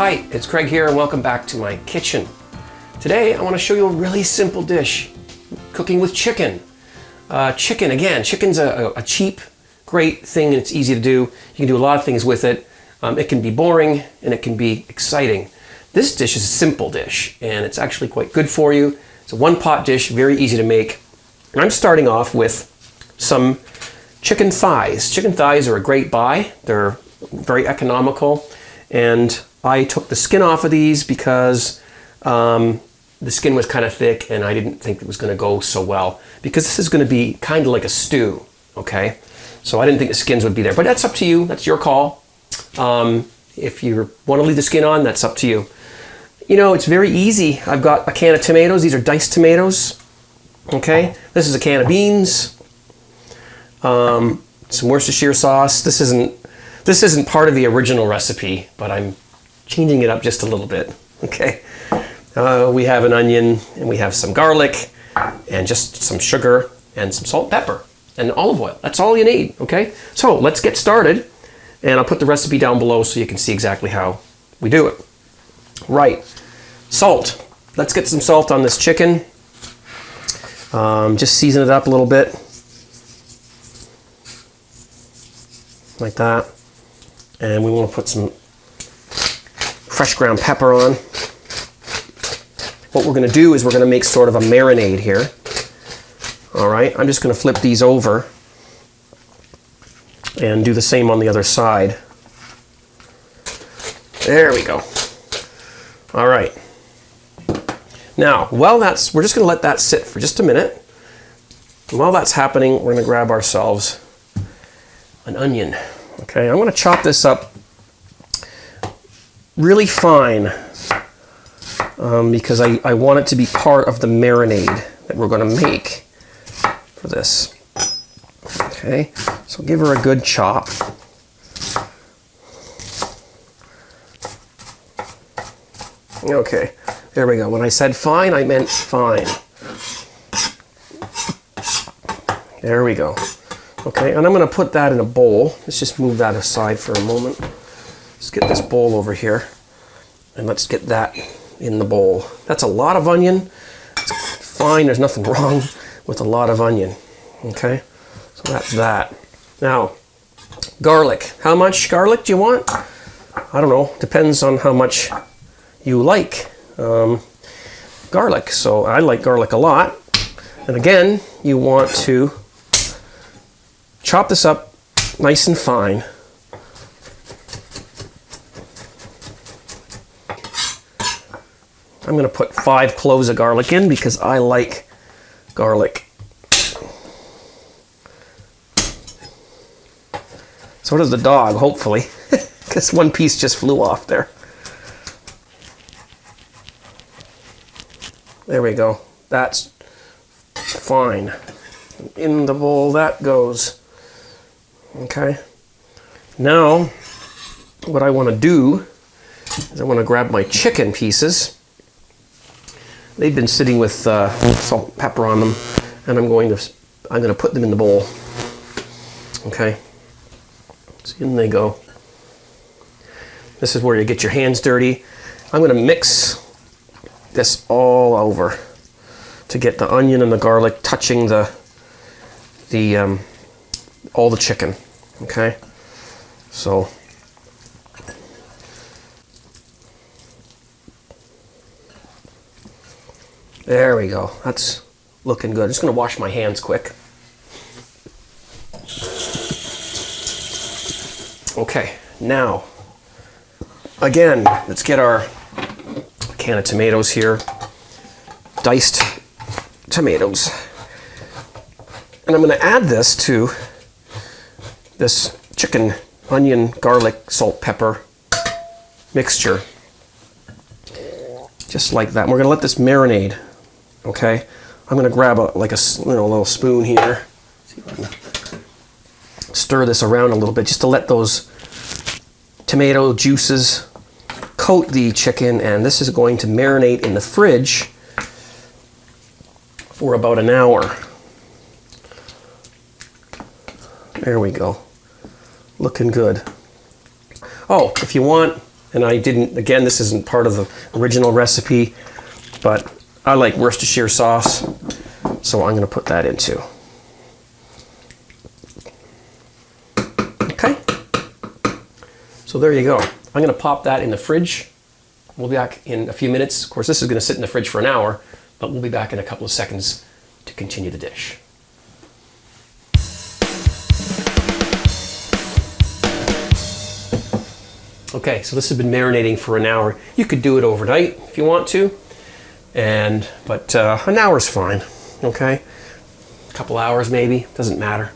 Hi, it's Craig here and welcome back to my kitchen. Today I want to show you a really simple dish, cooking with chicken. Chicken's a cheap, great thing and it's easy to do. You can do a lot of things with it. It can be boring and it can be exciting. This dish is a simple dish and it's actually quite good for you. It's a one-pot dish, very easy to make. And I'm starting off with some chicken thighs. Chicken thighs are a great buy. They're very economical. And I took the skin off of these because the skin was kind of thick and I didn't think it was going to go so well. Because this is going to be kind of like a stew, okay? So I didn't think the skins would be there. But that's up to you. That's your call. If you want to leave the skin on, that's up to you. You know, it's very easy. I've got a can of tomatoes. These are diced tomatoes. Okay? This is a can of beans. Some Worcestershire sauce. This isn't part of the original recipe, but I'm changing it up just a little bit. Okay? We have an onion, and we have some garlic, and just some sugar, and some salt, pepper, and olive oil. That's all you need, okay? So let's get started, and I'll put the recipe down below so you can see exactly how we do it. Right, salt. Let's get some salt on this chicken. Just season it up a little bit, like that. And we want to put some fresh ground pepper on. What we're going to do is we're going to make sort of a marinade here. All right, I'm just going to flip these over and do the same on the other side. There we go. All right. Now, we're just going to let that sit for just a minute. And while that's happening, we're going to grab ourselves an onion. Okay, I'm going to chop this up really fine because I want it to be part of the marinade that we're going to make for this. Okay, so give her a good chop. Okay, there we go. When I said fine, I meant fine. There we go. Okay, and I'm going to put that in a bowl. Let's just move that aside for a moment. Let's get this bowl over here, and let's get that in the bowl. That's a lot of onion. It's fine, there's nothing wrong with a lot of onion. Okay, so that's that. Now, garlic. How much garlic do you want? I don't know, depends on how much you like garlic. So I like garlic a lot. And again, you want to chop this up nice and fine. I'm going to put 5 cloves of garlic in because I like garlic. So does the dog, hopefully, because one piece just flew off there. There we go. That's fine. In the bowl that goes. Okay. Now, what I want to do is I want to grab my chicken pieces. They've been sitting with salt and pepper on them, and I'm going to put them in the bowl. Okay. So in they go. This is where you get your hands dirty. I'm going to mix this all over to get the onion and the garlic touching all the chicken. Okay, so there we go. That's looking good. I'm just going to wash my hands quick. Okay, now again, let's get our can of tomatoes here. Diced tomatoes. And I'm going to add this to this chicken, onion, garlic, salt, pepper mixture. Just like that. And we're going to let this marinate. Okay? I'm going to grab a little spoon here. See if I can stir this around a little bit just to let those tomato juices coat the chicken, and this is going to marinate in the fridge for about an hour. There we go. Looking good. Oh, if you want And I didn't, again, this isn't part of the original recipe, but I like Worcestershire sauce, so I'm going to put that in too. Okay, so there you go. I'm going to pop that in the fridge. We'll be back in a few minutes. Of course, this is going to sit in the fridge for an hour, but we'll be back in a couple of seconds to continue the dish. Okay, so this has been marinating for an hour. You could do it overnight if you want to, but an hour's fine, okay? A couple hours maybe, doesn't matter.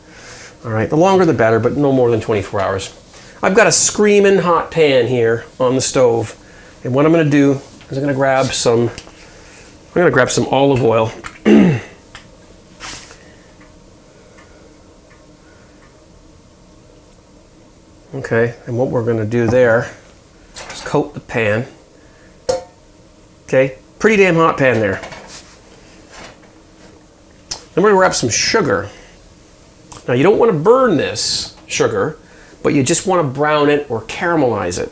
All right, the longer the better, but no more than 24 hours. I've got a screaming hot pan here on the stove, and what I'm gonna do is I'm gonna grab some olive oil. Okay, and what we're going to do there is coat the pan. Okay, pretty damn hot pan there. Then we're going to grab some sugar. Now you don't want to burn this sugar, but you just want to brown it or caramelize it.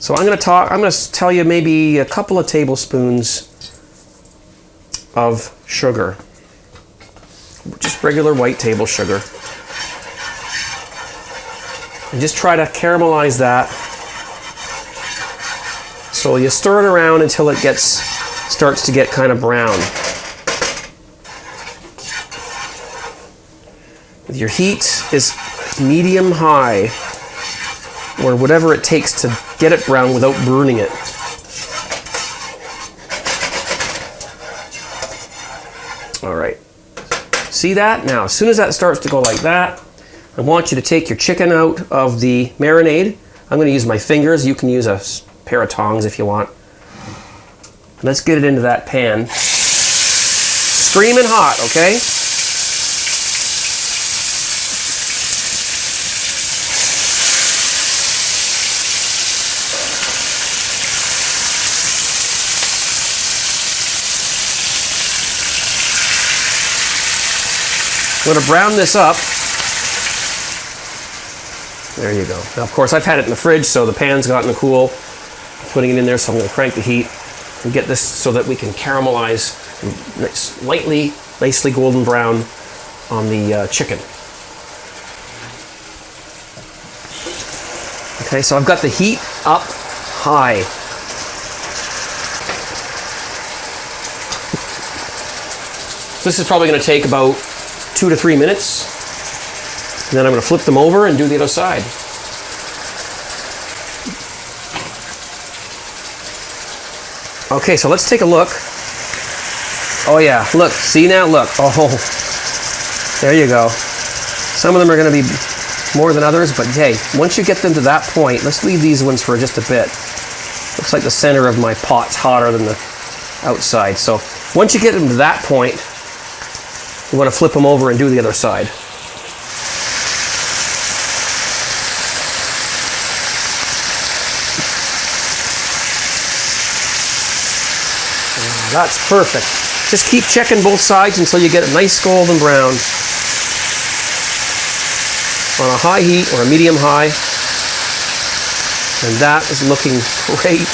So I'm going to tell you maybe a couple of tablespoons of sugar. Just regular white table sugar. And just try to caramelize that. So you stir it around until it starts to get kind of brown. Your heat is medium high, or whatever it takes to get it brown without burning it. All right. See that? Now, as soon as that starts to go like that, I want you to take your chicken out of the marinade. I'm going to use my fingers. You can use a pair of tongs if you want. Let's get it into that pan. Screaming hot, okay? I'm going to brown this up. There you go. Now, of course, I've had it in the fridge, so the pan's gotten cool. I'm putting it in there, so I'm going to crank the heat and get this so that we can caramelize nicely golden brown on the chicken. Okay, so I've got the heat up high. This is probably going to take about 2 to 3 minutes. And then I'm going to flip them over and do the other side. Okay, so let's take a look. Oh yeah, look, see now, look. Oh, there you go. Some of them are going to be more than others, but hey, once you get them to that point, let's leave these ones for just a bit. Looks like the center of my pot's hotter than the outside. So once you get them to that point, you want to flip them over and do the other side. That's perfect. Just keep checking both sides until you get a nice golden brown on a high heat or a medium high. And that is looking great.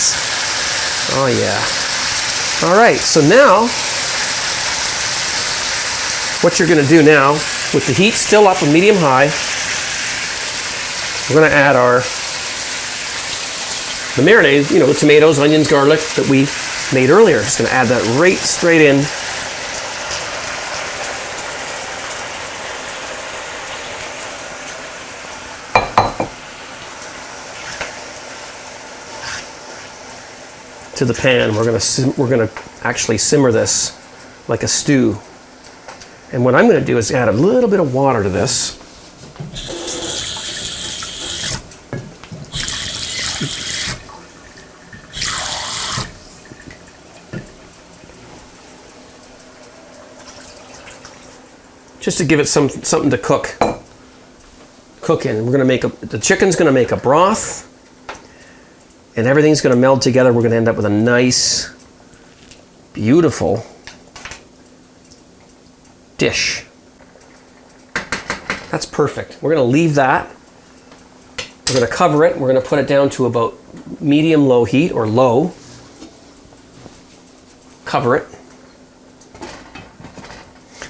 Oh yeah. All right, so now what you're going to do now, with the heat still up on medium high, we're going to add the marinade, the tomatoes, onions, garlic that we made earlier. Just going to add that right straight in. To the pan. We're going to actually simmer this like a stew. And what I'm going to do is add a little bit of water to this. Just to give it something to cook in. We're going to make the chicken's going to make a broth, and everything's going to meld together. We're going to end up with a nice, beautiful dish. That's perfect. We're going to leave that We're going to cover it. We're going to put it down to about medium-low heat, or low. Cover it.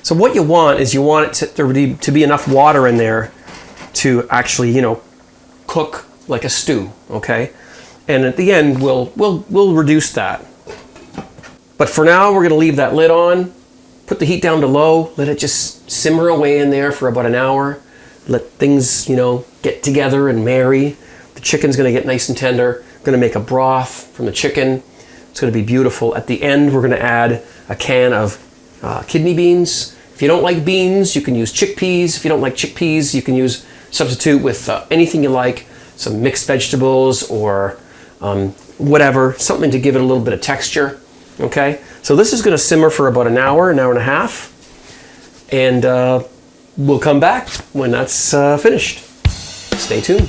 So what you want is you want it to be enough water in there to actually, you know, cook like a stew, okay? And at the end, we'll reduce that. But for now, we're going to leave that lid on, put the heat down to low, let it just simmer away in there for about an hour. Let things, you know, get together and marry. The chicken's going to get nice and tender. We're going to make a broth from the chicken. It's going to be beautiful. At the end, we're going to add a can of kidney beans. If you don't like beans, you can use chickpeas. If you don't like chickpeas, you can substitute with anything you like, some mixed vegetables or whatever, something to give it a little bit of texture. Okay, so this is going to simmer for about an hour and a half, and we'll come back when that's finished. Stay tuned.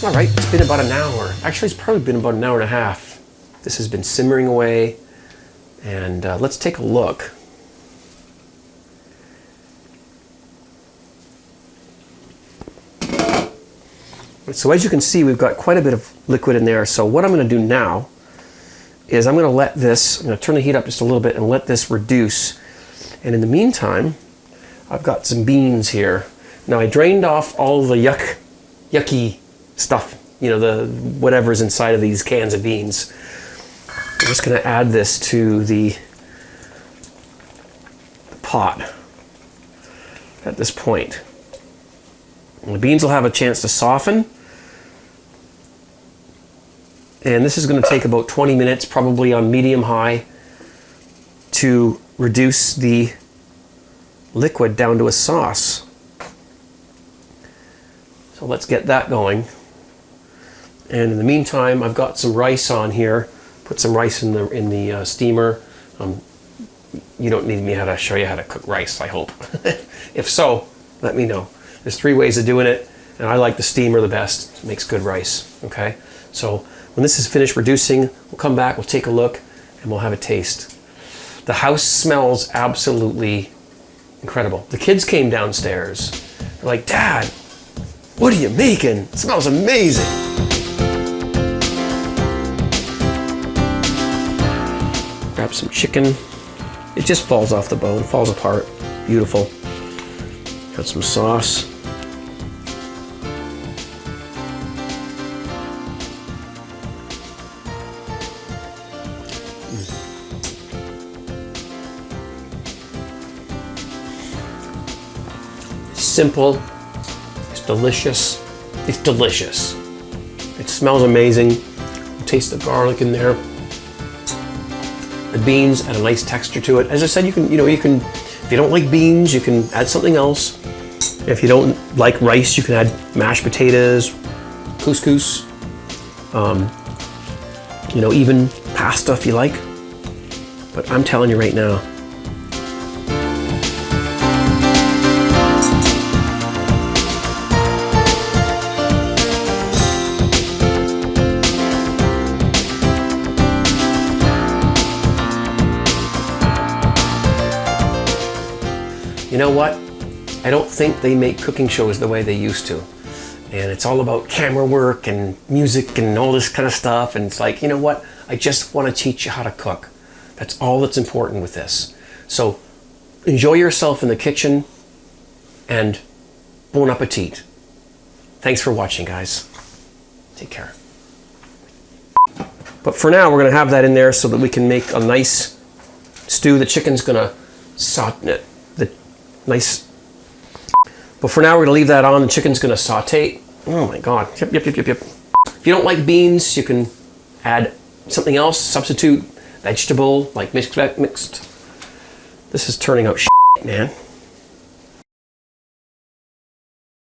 All right, it's been about an hour. Actually, it's probably been about an hour and a half. This has been simmering away, and let's take a look. So as you can see, we've got quite a bit of liquid in there. So what I'm going to do now is I'm going to turn the heat up just a little bit and let this reduce. And in the meantime, I've got some beans here. Now I drained off all the yucky stuff, you know, the whatever's inside of these cans of beans. I'm just going to add this to the pot at this point. And the beans will have a chance to soften. And this is going to take about 20 minutes, probably on medium-high, to reduce the liquid down to a sauce. So let's get that going. And in the meantime, I've got some rice on here. Put some rice in the steamer. You don't need me to show you how to cook rice, I hope. If so, let me know. There's 3 ways of doing it, and I like the steamer the best. It makes good rice, okay? So when this is finished reducing, we'll come back, we'll take a look, and we'll have a taste. The house smells absolutely incredible. The kids came downstairs. They're like, "Dad, what are you making? It smells amazing." Grab some chicken. It just falls off the bone, falls apart. Beautiful. Got some sauce. It's simple. It's delicious. It's delicious. It smells amazing. You taste the garlic in there. The beans add a nice texture to it. As I said, you can, if you don't like beans, you can add something else. If you don't like rice, you can add mashed potatoes, couscous, even pasta if you like. But I'm telling you right now, you know what? I don't think they make cooking shows the way they used to. And it's all about camera work and music and all this kind of stuff. And it's like, you know what? I just want to teach you how to cook. That's all that's important with this. So enjoy yourself in the kitchen and bon appetit. Thanks for watching, guys. Take care. But for now, we're going to have that in there so that we can make a nice stew. The chicken's going to saute it. Nice. But for now, we're going to leave that on. The chicken's going to saute. Oh my God. Yep. If you don't like beans, you can add something else. Substitute vegetable, like mixed. This is turning out shit, man.